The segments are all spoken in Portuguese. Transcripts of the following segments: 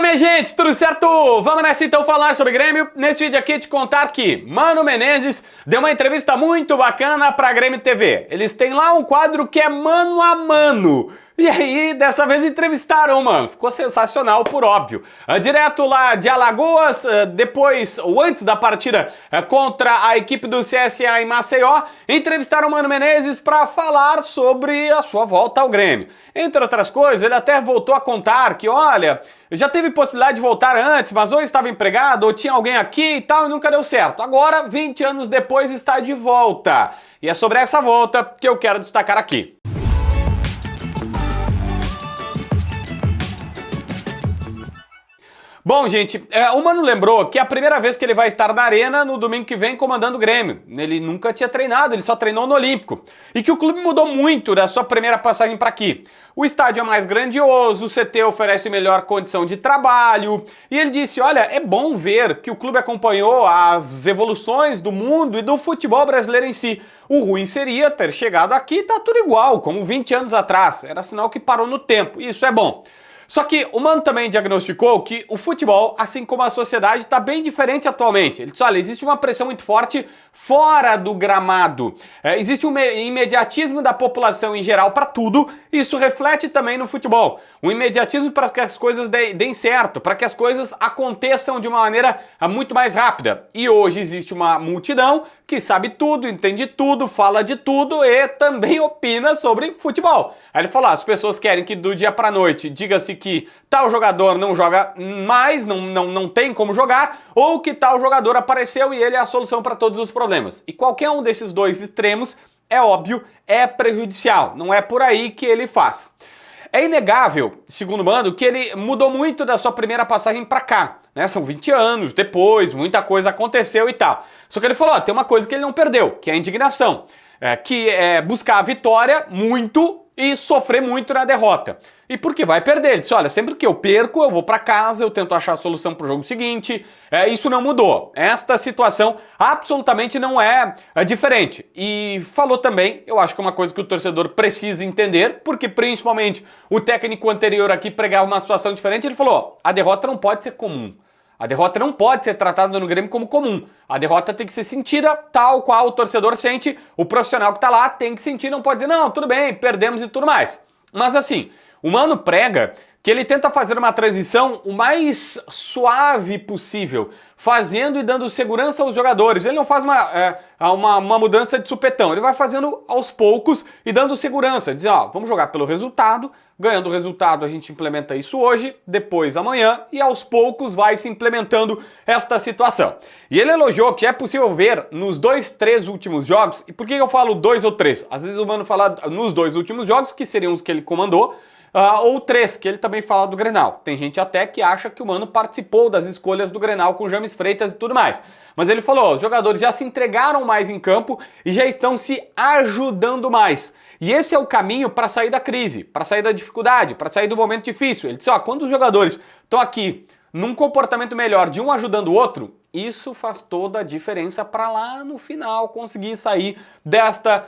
minha gente, tudo certo? Vamos nessa então falar sobre Grêmio. Nesse vídeo aqui te contar que Mano Menezes deu uma entrevista muito bacana pra Grêmio TV. Eles têm lá um quadro que é mano a mano. E aí, dessa vez entrevistaram, mano. Ficou sensacional, por óbvio. Direto lá de Alagoas, depois, ou antes da partida contra a equipe do CSA em Maceió, entrevistaram o Mano Menezes para falar sobre a sua volta ao Grêmio. Entre outras coisas, ele até voltou a contar que, olha, já teve possibilidade de voltar antes, mas ou estava empregado, ou tinha alguém aqui e tal, e nunca deu certo. Agora, 20 anos depois, está de volta. E é sobre essa volta que eu quero destacar aqui. Bom, gente, o Mano lembrou que é a primeira vez que ele vai estar na Arena no domingo que vem comandando o Grêmio. Ele nunca tinha treinado, ele só treinou no Olímpico. E que o clube mudou muito da sua primeira passagem para aqui. O estádio é mais grandioso, o CT oferece melhor condição de trabalho. E ele disse, olha, é bom ver que o clube acompanhou as evoluções do mundo e do futebol brasileiro em si. O ruim seria ter chegado aqui e tá tudo igual, como 20 anos atrás. Era sinal que parou no tempo, e isso é bom. Só que o Mano também diagnosticou que o futebol, assim como a sociedade, está bem diferente atualmente. Ele disse, olha, existe uma pressão muito forte fora do gramado. Existe um imediatismo da população em geral para tudo, e isso reflete também no futebol. Um imediatismo para que as coisas deem certo, para que as coisas aconteçam de uma maneira muito mais rápida. E hoje existe uma multidão que sabe tudo, entende tudo, fala de tudo e também opina sobre futebol. Aí ele falou, as pessoas querem que do dia pra noite diga-se que tal jogador não joga mais, não tem como jogar, ou que tal jogador apareceu e ele é a solução para todos os problemas. E qualquer um desses dois extremos, é óbvio, é prejudicial. Não é por aí que ele faz. É inegável, segundo o Mano, que ele mudou muito da sua primeira passagem pra cá. Né? São 20 anos depois, muita coisa aconteceu e tal. Só que ele falou, tem uma coisa que ele não perdeu, que é a indignação. Que é buscar a vitória muito e sofrer muito na derrota. E por que vai perder? Ele disse, olha, sempre que eu perco, eu vou para casa, eu tento achar a solução para o jogo seguinte. Isso não mudou. Esta situação absolutamente não é diferente. E falou também, eu acho que é uma coisa que o torcedor precisa entender, porque principalmente o técnico anterior aqui pregava uma situação diferente, ele falou, a derrota não pode ser comum. A derrota não pode ser tratada no Grêmio como comum. A derrota tem que ser sentida tal qual o torcedor sente, o profissional que tá lá tem que sentir, não pode dizer, não, tudo bem, perdemos e tudo mais. Mas assim, o Mano prega que ele tenta fazer uma transição o mais suave possível, fazendo e dando segurança aos jogadores. Ele não faz uma mudança de supetão, ele vai fazendo aos poucos e dando segurança. Diz, ó, vamos jogar pelo resultado, ganhando o resultado a gente implementa isso hoje, depois amanhã, e aos poucos vai se implementando esta situação. E ele elogiou que é possível ver nos 2, 3 últimos jogos, e por que eu falo 2 ou 3? Às vezes o Mano fala nos 2 últimos jogos, que seriam os que ele comandou, ou 3, que ele também fala do Grenal. Tem gente até que acha que o Mano participou das escolhas do Grenal com o James Freitas e tudo mais. Mas ele falou, os jogadores já se entregaram mais em campo e já estão se ajudando mais. E esse é o caminho para sair da crise, para sair da dificuldade, para sair do momento difícil. Ele disse, ó, quando os jogadores estão aqui num comportamento melhor de um ajudando o outro, isso faz toda a diferença para lá no final conseguir sair desta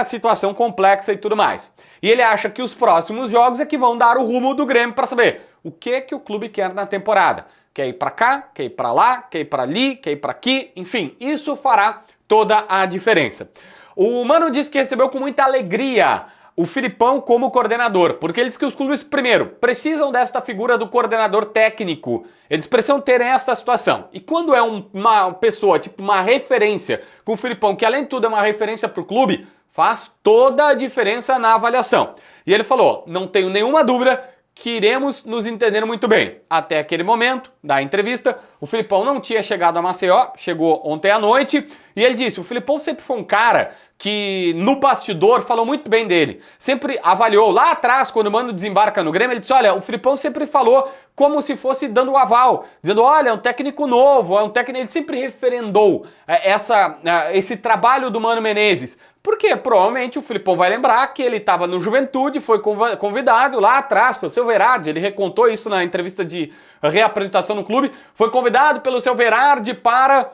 situação complexa e tudo mais. E ele acha que os próximos jogos é que vão dar o rumo do Grêmio para saber o que o clube quer na temporada. Quer ir para cá, quer ir para lá, quer ir para ali, quer ir para aqui, enfim, isso fará toda a diferença. O Mano disse que recebeu com muita alegria o Filipão como coordenador, porque ele diz que os clubes, primeiro, precisam desta figura do coordenador técnico, eles precisam ter esta situação. E quando é uma pessoa, tipo uma referência, com o Filipão, que além de tudo é uma referência para o clube, faz toda a diferença na avaliação. E ele falou, não tenho nenhuma dúvida que iremos nos entender muito bem. Até aquele momento da entrevista, o Filipão não tinha chegado a Maceió, chegou ontem à noite, e ele disse, o Filipão sempre foi um cara que no bastidor falou muito bem dele, sempre avaliou, lá atrás quando o Mano desembarca no Grêmio, ele disse, olha, o Filipão sempre falou como se fosse dando o aval, dizendo, olha, é um técnico novo, é um técnico, ele sempre referendou esse trabalho do Mano Menezes, porque provavelmente o Filipão vai lembrar que ele estava no Juventude, foi convidado lá atrás pelo seu Verardi, ele recontou isso na entrevista de reapresentação no clube, foi convidado pelo seu Verardi para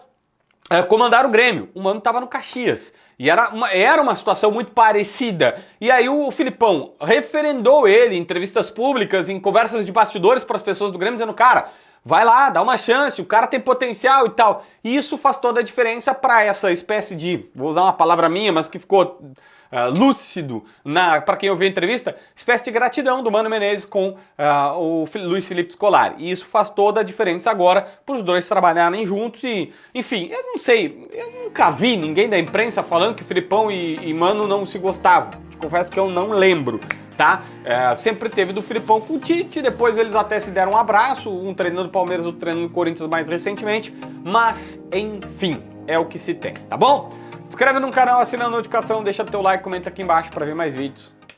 comandaram o Grêmio. O Mano tava no Caxias. E era uma situação muito parecida. E aí o Filipão referendou ele em entrevistas públicas, em conversas de bastidores para as pessoas do Grêmio, dizendo, cara, vai lá, dá uma chance, o cara tem potencial e tal. E isso faz toda a diferença para essa espécie de, vou usar uma palavra minha, mas que ficou lúcido para quem ouviu a entrevista, espécie de gratidão do Mano Menezes com o Luiz Felipe Scolari. E isso faz toda a diferença agora para os dois trabalharem juntos e, enfim, eu não sei, eu nunca vi ninguém da imprensa falando que Filipão e Mano não se gostavam. Confesso que eu não lembro, tá? Sempre teve do Filipão com o Tite, depois eles até se deram um abraço, um treinando o Palmeiras, outro treinando o Corinthians mais recentemente, mas, enfim, é o que se tem, tá bom? Se inscreve no canal, assina a notificação, deixa teu like, comenta aqui embaixo para ver mais vídeos.